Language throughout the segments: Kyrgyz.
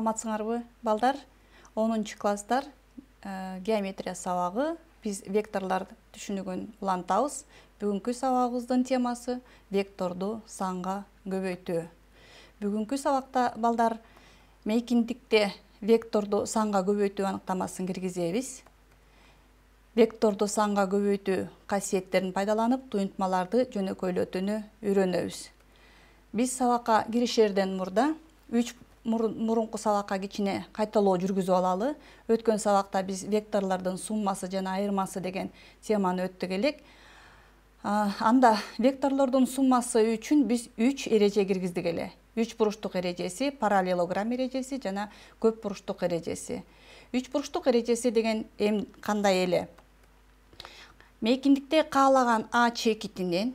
Саламатсыңарбы, балдар? 10 класстар геометрия сабагы. Biz vektorlar түшүнүгүн улантабыз. Бүгүнкү сабагыбыздын темасы векторду санга көбөйтүү. Бүгүнкү сабакта балдар мейкиндикте векторду санга көбөйтүү аныктамасын киргизебиз. Векторду санга көбөйтүү касиеттерин пайдаланып, туюнтмаларды жөнөкөйлөтүүнү үйрөнөбүз. Биз сабакка киришерден мурда мурунку сабакка кичине кайталоо жүргүзүп алалы. Өткөн сабакта биз векторлордун суммасы жана айырмасы деген теманы өттүк элек. Анда векторлордун суммасы үчүн биз 3 эреже киргиздик эле. 3 буруштук эрежеси, параллелограмм эрежеси жана көп буруштук эрежеси. 3 буруштук эрежеси деген кандай эле? Мейкиндикте каалаган А чекитинен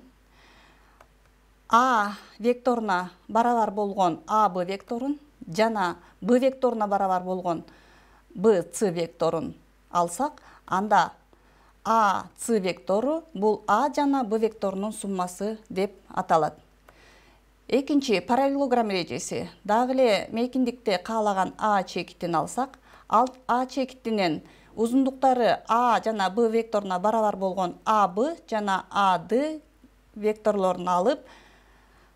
А векторуна барабар болгон АБ векторун жана Б векторуна барабар болгон БЦ векторун алсак, анда АЦ вектору бул А жана Б векторунун суммасы деп аталат. Экинчи параллелограмм эрежеси. Дагы эле мейкиндикте каалаган А чекитин алсак, А чекитинен узундуктары А жана Б векторуна барабар болгон АБ жана АД векторлорун алып,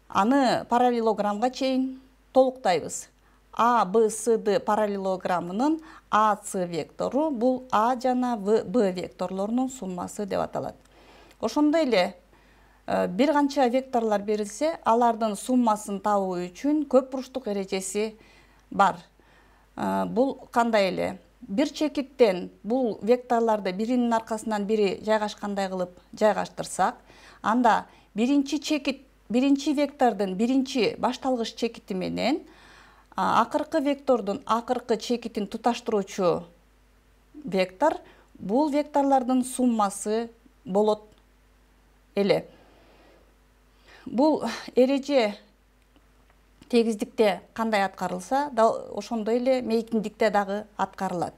аны параллелограммга чейин толуктайбыз. АБСД параллелограммынын АЦ вектору бул А жана Б векторлорунун суммасы деп аталат. Ошондой эле бир канча векторлор берилсе, алардын суммасын табуу үчүн көп буруштук эрежеси бар. Бул кандай эле? Бир чекиттен бул векторлорду биринин аркасынан бири жайгашкандай кылып жайгаштырсак, анда биринчи вектордун биринчи башталгыч чекити менен акыркы вектордун акыркы чекитин туташтыруучу вектор бул векторлордун суммасы болот эле. Бул эреже тегиздикте кандай аткарылса, ошондой эле мейкиндикте дагы аткарылат.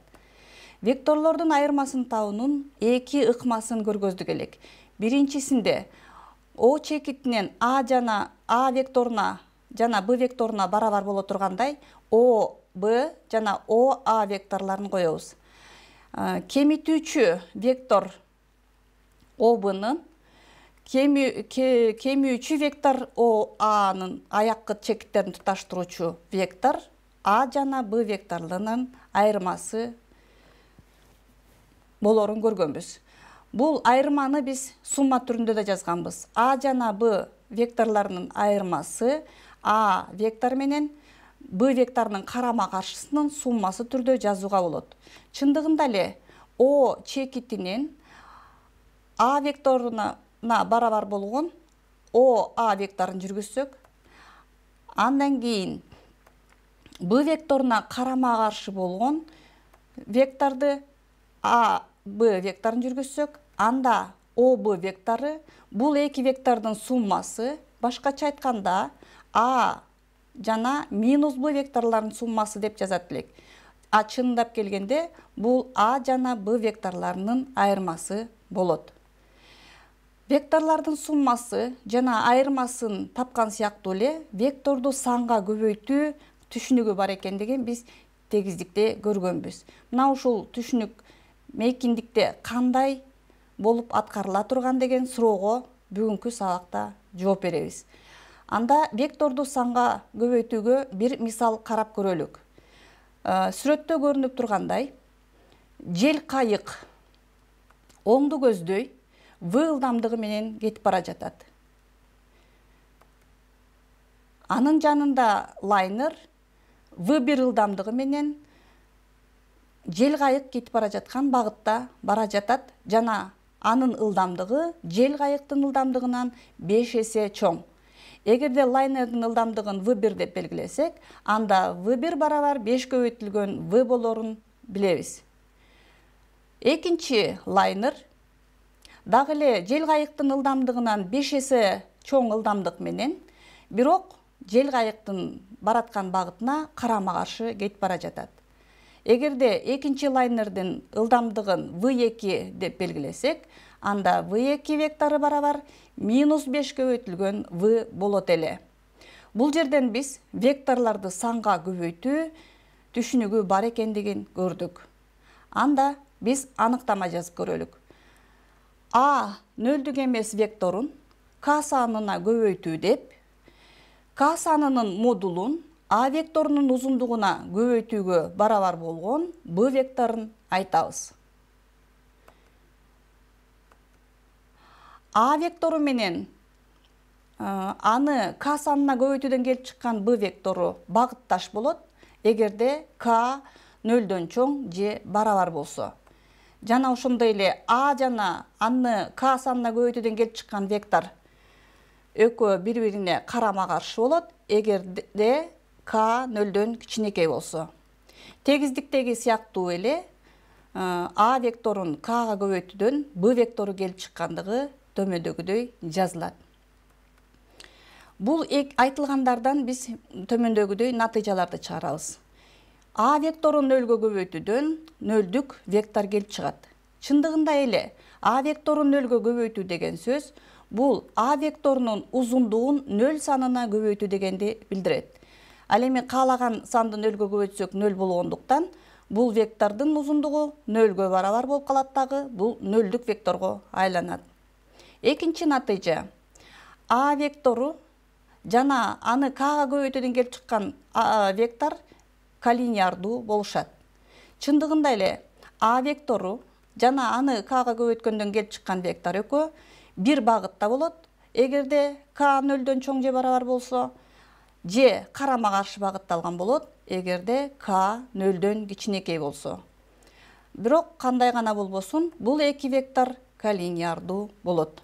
Векторлордун айырмасын табуунун эки ыкмасын көргөздүк элек. Биринчисинде О чекитинен А векторуна жана Б векторуна барабар боло тургандай ОБ жана ОА векторлорун коебуз. Кемитүүчү вектор ОБнын кемүүчү вектор ОАнын аяккы чекиттерин туташтыруучу вектор А жана Б векторлорунун айырмасы болорун көргөнбүз. Бул айырманы биз сумма түрүндө да жазганбыз. А жана Б векторлорунун айырмасы А вектор менен Б векторунун карама-каршысынын суммасы түрдө жазууга болот. Чындыгында эле О чекитинен А векторуна барабар болгон ОА векторун жүргүзсөк, андан кийин Б векторуна карама-каршы болгон векторду Б векторун жүргүзсөк, анда ОБ вектору бул эки вектордун суммасы, башкача айтканда А жана минус Б векторлорунун суммасы деп жазат элек. Чындап келгенде бул А жана Б векторлорунун айырмасы болот. Векторлордун суммасы жана айырмасын тапкан сыяктуу эле векторду санга көбөйтүү түшүнүгү бар экендигин биз тегиздикте көргөнбүз. Мына ушул түшүнүк мейкиндикте кандай болуп аткарыла турган деген суроого бүгүнкү сабакта жооп беребиз. Анда векторду санга көбөйтүүгө бир мисал карап көрөлүк. Сүрөттө көрүнүп тургандай, жел кайык оңду көздөй В ылдамдыгы менен кетип бара жатат. Анын жанында лайнер В1 ылдамдыгы менен жел кайык кетип бара жаткан багытта бара жатат жана анын ылдамдыгы жел кайыктын ылдамдыгынан 5 эсе чоң. Эгерде лайнердин ылдамдыгын V1 деп белгилесек, анда V1 барабар 5 көбөйтүлгөн V болорун билебиз. Экинчи лайнер дагы эле жел кайыктын ылдамдыгынан 5 эсе чоң ылдамдык менен, бирок жел кайыктын бараткан багытына карама-каршы кетип бара жатат. Эгерде экинчи лайнердин ылдамдыгын V2 деп белгилесек, анда V2 вектору барабар минус 5 көбөйтүлгөн V болот эле. Бул жерден биз векторлорду санга көбөйтүү түшүнүгү бар экендигин көрдүк. Анда биз аныктама жазып көрөлүк. А нөлдүк эмес векторун k санына көбөйтүү деп, k санынын модулун a векторунун узундугуна көбөйтүүгө барабар болгон b векторун айтабыз. A вектору менен аны k санына көбөйтүүдөн келип чыккан b вектору багытташ болот, эгерде k нөлдөн чоң же барабар болсо. Жана ошондой эле a жана аны k санына көбөйтүүдөн келип чыккан вектор экөө бири-бирине карама каршы болот, эгерде k нөлдөн кичинекей болсо. Тегиздиктеги сыяктуу эле a векторун kга көбөйтүүдөн b вектору келип чыккандыгы төмөндөгүдөй жазылат. Бул айтылгандардан биз төмөндөгүдөй натыйжаларды чыгарабыз. A векторун нөлгө көбөйтүүдөн нөлдүк вектор келип чыгат. Чындыгында эле A векторун нөлгө көбөйтүү деген сөз бул A векторунун узундугун нөл санына көбөйтүү дегенди билдирет. Ал эми каалаган санды нөлгө көбөйтсөк нөл болгондуктан бул вектордун узундугу нөлгө барабар болуп калат дагы, бул нөлдүк векторго айланат. Экинчи натыйжа. A вектору жана аны kга көбөйтүүдөн келип чыккан вектор коллинеардуу болушат. Чындыгында эле A вектору жана аны kга көбөйткөндөн келип чыккан вектор экөө бир багытта болот, эгерде k нөлдөн чоң же барабар болсо, же карама каршы багытталган болот, эгерде k нөлдөн кичинекей болсо. Бирок кандай гана болбосун, бул эки вектор коллинеардуу болот.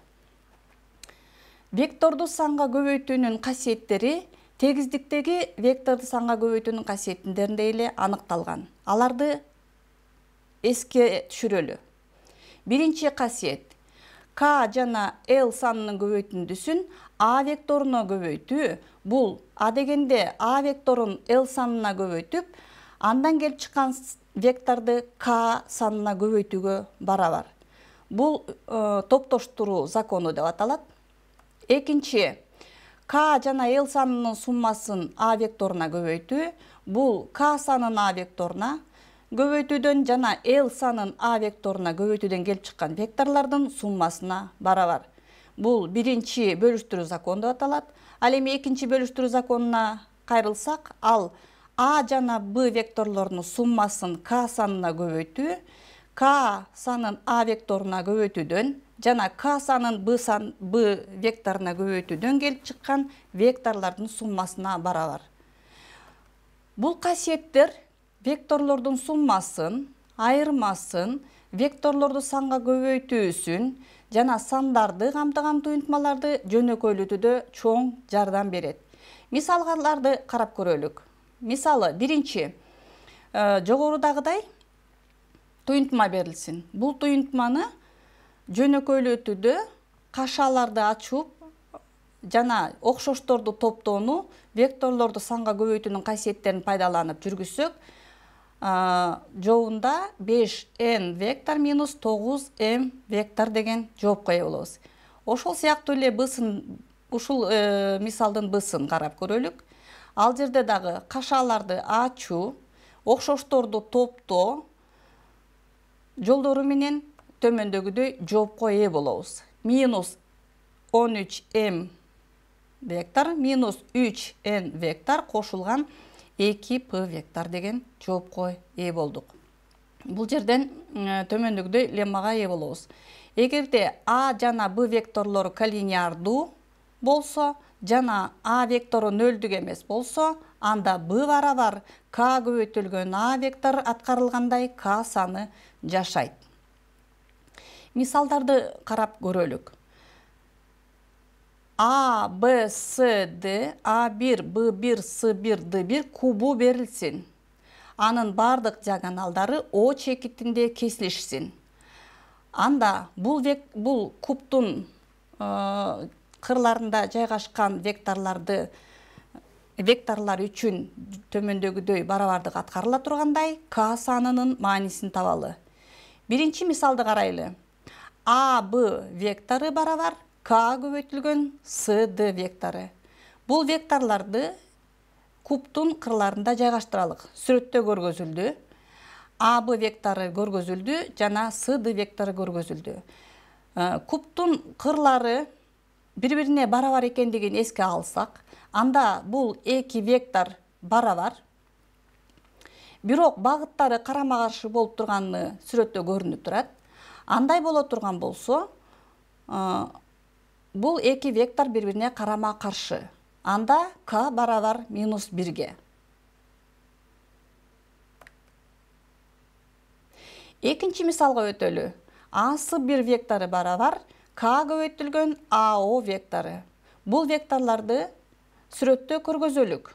Векторду санга көбөйтүүнүн касиеттери тегиздиктеги векторду санга көбөйтүүнүн касиеттеринде эле аныкталган. Аларды эске түшүрөлү. Биринчи касиет. K жана L санынын көбөйтүндүсүн A векторуна көбөйтүү, бул A дегенде A векторун L санына көбөйтүп, андан келип чыккан векторду K санына көбөйтүүгө барабар. Бул топтоштуруу закону деп аталат. Экинчи, K жана L санынын суммасын A векторуна көбөйтүү, бул K санын A векторуна көбөйтүүдөн жана L санын A векторуна көбөйтүүдөн келип чыккан векторлордун суммасына барабар. Бул биринчи бөлүштүрүү закону деп аталат. Ал эми экинчи бөлүштүрүү законуна кайрылсак, ал A жана B векторлорунун суммасын K санына көбөйтүү, K санын A векторуна көбөйтүүдөн жана K санын B векторуна көбөйтүүдөн келип чыккан векторлордун суммасына барабар. Бул касиеттер векторлордун суммасын, айырмасын, векторлорду санга көбөйтүүсүн жана сандарды камтыган туюнтмаларды жөнөкөйлөтүүдө чоң жардам берет. Мисалдарды карап көрөлүк. Мисалы, биринчи, жогорудагыдай туюнтма берилсин. Бул туюнтманы жөнөкөйлөтүүдө кашаларды ачып жана окшошторду топтоону векторлорду санга көбөйтүүнүн касиеттерин пайдаланып жүргүзсөк, жообунда 5n вектор минус 9m вектор деген жоопко ээ болобуз. Ошол сыяктуу эле ушул мисалдын бысын карап көрөлүк. Ал жерде дагы кашаларды ачуу, окшошторду топтоо жолдору менен төмөндөгүдөй жоопко ээ болобуз. Минус 13m вектор минус 3n вектор кошулган 2p вектор деген жоопко ээ болдук. Бул жерден төмөндөгүдөй леммага ээ болобуз. Эгерде A жана B векторлору коллинеардуу болсо жана A вектору нөлдүк эмес болсо, анда B барабар K көбөйтүлгөн A вектор аткарылгандай K саны жашайт. Мисалдарды карап көрөлүк. A, B, C, D, A1, B1, C1, D1 кубу берилсин. Анын бардык диагоналдары O чекитинде кесилишсин. Анда бул кубтун кырларында жайгашкан векторлор үчүн төмөндөгүдөй барабардык аткарыла тургандай K санынын маанисин табалы. Биринчи мисалды карайлы. A, B вектору барабар K көбөйтүлгөн C, D вектору. Бул векторлорду кубтун кырларында жайгаштыралык. Сүрөттө көргөзүлдү. АБ вектору көргөзүлдү жана СД вектору көргөзүлдү. Кубтун кырлары бири-бирине барабар экендигин эске алсак, анда бул эки вектор барабар. Бирок багыттары карама-каршы болуп турганы сүрөттө көрүнүп турат. Андай боло турган болсо, бул эки вектор бири-бирине карама-каршы. Анда К барабар -1ге. Экинчи мисалга өтөлү. АС1 вектору барабар К көбөйтүлгөн АО вектору. Бул векторларды сүрөттө көргөзөлүк.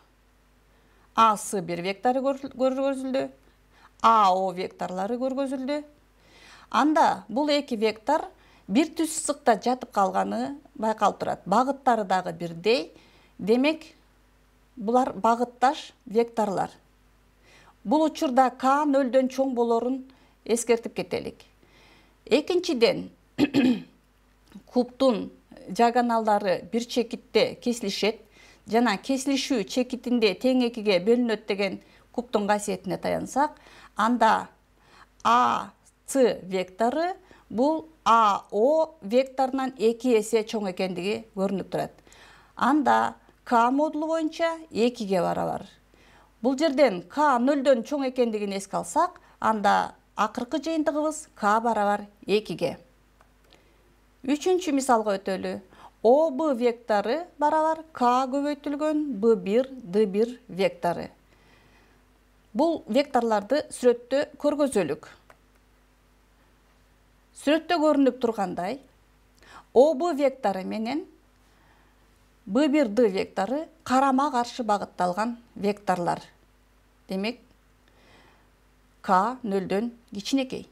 АС1 вектору көргөзүлдү, АО векторлору көргөзүлдү. Анда бул эки вектор бир түз сызыкта жатып калганы байкалып турат. Багыттары дагы бирдей. Демек, булар багытташ векторлор. Бул учурда К 0дөн чоң болорун эскертип кетелик. Экинчиден, кубтун диагоналдары бир чекитте кесилишет жана кесилишүү чекитинде тең экиге бөлүнөт деген кубтун касиетине таянсак, анда АС вектору бул АО векторунан 2 эсе чоң экендиги көрүнүп турат. Анда К модулу боюнча 2ге барабар. Бул жерден К 0дөн чоң экендигин эске алсак, анда акыркы жыйынтыгыбыз К барабар 2ге. Үчүнчү мисалга өтөлү. ОБ вектору барабар К көбөйтүлгөн B1, D1 вектору. Бул векторлорду сүрөттө көргөзөлүк. Сүрөттө көрүнүп тургандай, ОБ вектору менен B1, D вектору карама-каршы багытталган векторлор. Демек, К 0дөн кичинекей.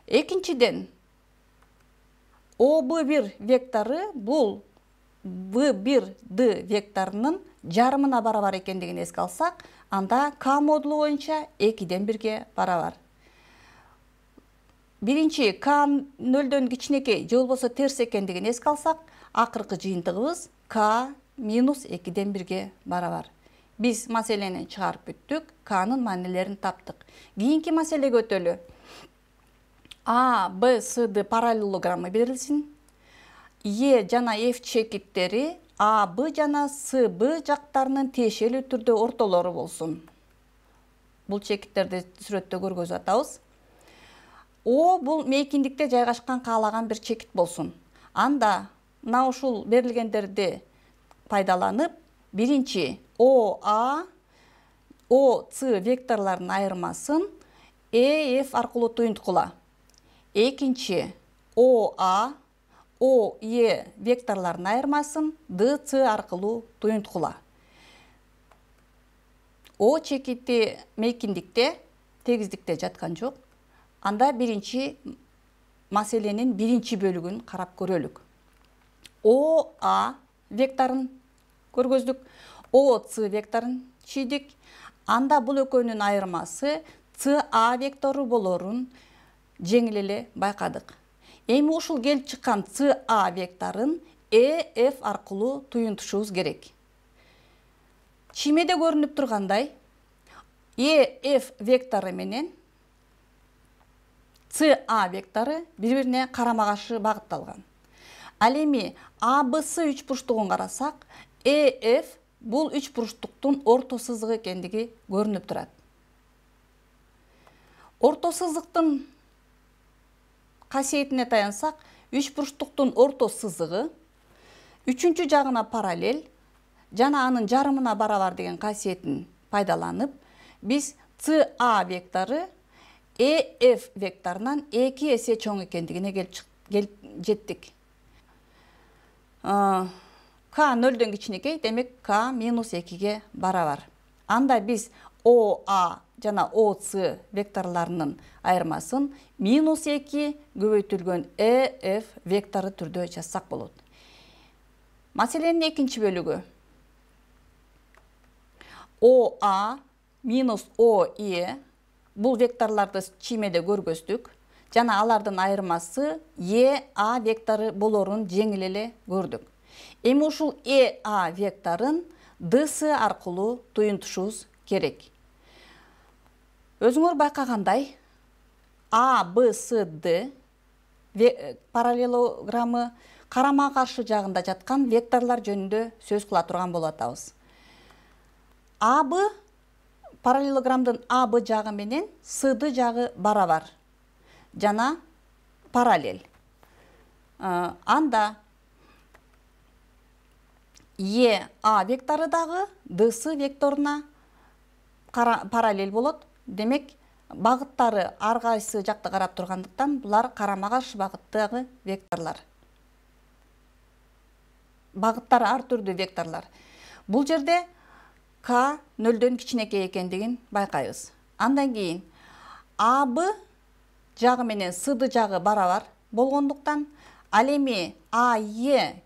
Экинчиден, ОБ1 вектору бул B1, D векторунун жарымына барабар экендигин эске алсак, анда К модулу боюнча 2ден 1ге барабар. Биринчи К 0дөн кичинекей же болбосо терс экендигин эске алсак, акыркы жыйынтыгыбыз К -2ден 1ге барабар. Биз маселени чыгарып бүттүк, К'нын маанилерин таптык. Кийинки маселеге өтөлү. А, Б, С, Д параллелограммы берилсин. Е жана F чекиттери А, Б жана С, Б жактарынын тиешелүү түрдө ортолору болсун. Бул чекиттерди сүрөттө көргөзүп атабыз. О бул мейкиндикте жайгашкан каалаган бир чекит болсун. Анда мына ушул берилгендерди пайдаланып, биринчи ОА, ОС векторлорунун айырмасын EF аркылуу туюнткула. Экинчи ОА, ОЕ векторлорунун айырмасын DC аркылуу туюнткула. О чекити мейкиндикте, тегиздикте жаткан жок. Анда биринчи маселенин биринчи бөлүгүн карап көрөлүк. ОА векторун көргөздүк, ОС векторун чийдик. Анда бул экөөнүн айырмасы СА вектору болорун жеңил эле байкадык. Эми ушул келип чыккан СА векторун EF аркылуу туюнтушубуз керек. Чиймеде көрүнүп тургандай, EF вектору менен СА вектору бири-бирине карама-каршы багытталган. Ал эми АБС үч бурчтугун карасак, EF бул үч бурчтуктун орто сызыгы экендиги көрүнүп турат. Орто сызыктын касиетине таянсак, үч бурчтуктун орто сызыгы үчүнчү жагына параллель жана анын жарымына барабар деген касиетин пайдаланып, биз СА вектору EF векторунан 2 эсе чоң экендигине келип жеттик. К 0дөн кичинекей, демек К -2ге барабар. Анда биз ОА жана ОС векторлорунун айырмасын -2 көбөйтүлгөн EF вектору түрдө жазсак болот. Маселенин экинчи бөлүгү. ОА минус ОЕ бул векторлорду чиймеде көргөздүк жана алардын айырмасы ЕА вектору болорун жеңил эле көрдүк. Эми ушул ЕА векторун дс аркылуу туюнтушубуз керек. Өзүңөр байкагандай А, Б, С, Д параллелограммы карама каршы жагында жаткан векторлор жөнүндө сөз кыла турган болуп атабыз. АБ параллелограммдын АБ жагы менен СД жагы барабар жана параллель. Анда ЕА вектору дагы ДС векторуна параллель болот. Демек, багыттары ар кайсы жакта карап тургандыктан булар карама каршы багыттагы векторлор. Багыттары ар түрдүү векторлор. Бул жерде К нөлдөн кичинекей экендигин байкайбыз. Андан кийин АБ жагы менен СД жагы барабар болгондуктан, ал эми АЕ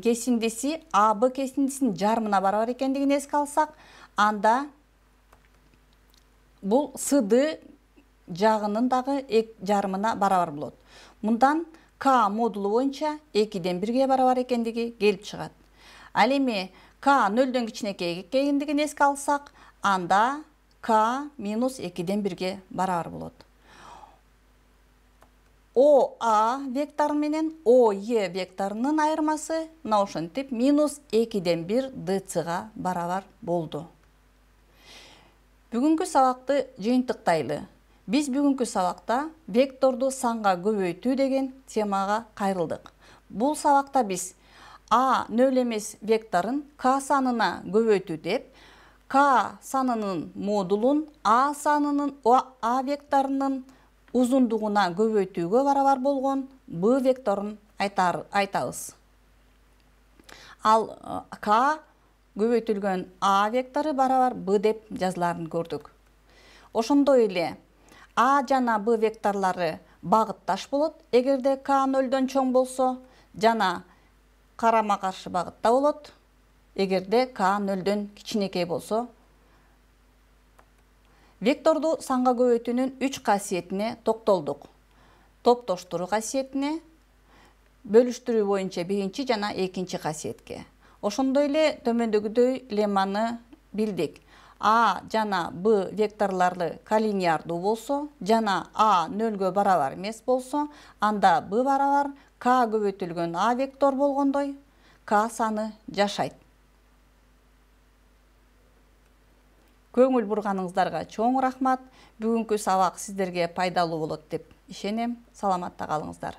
кесиндиси АБ кесиндисинин жарымына барабар экендигин эске алсак, анда бул СД жагынын дагы жарымына барабар болот. Мындан К модулу боюнча 2-ден 1-ге барабар экендиги келип чыгат. Ал эми К нөлдөн кичинекей экендигин эске алсак, анда К минус 2-ден 1-ге барабар болот. ОА вектору менен ОЕ векторунун айырмасы мына ошентип минус 2-ден 1 ДЦ-га барабар болду. Бүгүнкү сабакты жыйынтыктайлы. Биз бүгүнкү сабакта векторду санга көбөйтүү деген темага кайрылдык. Бул сабакта биз А нөл эмес векторун К санына көбөйтүү деп, К санынын модулун А векторунун узундугуна көбөйтүүгө барабар болгон Б векторун айтабыз. Ал К көбөйтүлгөн А вектору барабар Б деп жазыларын көрдүк. Ошондой эле А жана Б векторлору багытташ болот, эгерде К нөлдөн чоң болсо, жана карама каршы багытта болот, эгерде К нөлдөн кичинекей болсо. Векторду санга көбөйтүүнүн 3 касиетине токтолдук. Топтоштуруу касиетине, бөлүштүрүү боюнча 1-чи жана 2-чи касиетке. Ошондой эле төмөндөгүдөй лемманы билдик. А жана Б векторлору коллинеардуу болсо, жана А нөлгө барабар эмес болсо, анда Б барабар К көбөйтүлгөн А вектор болгондой К саны жашайт. Көңүл бурганыңыздарга чоң рахмат. Бүгүнкү сабак сиздерге пайдалуу болот деп ишенем. Саламатта калыңыздар.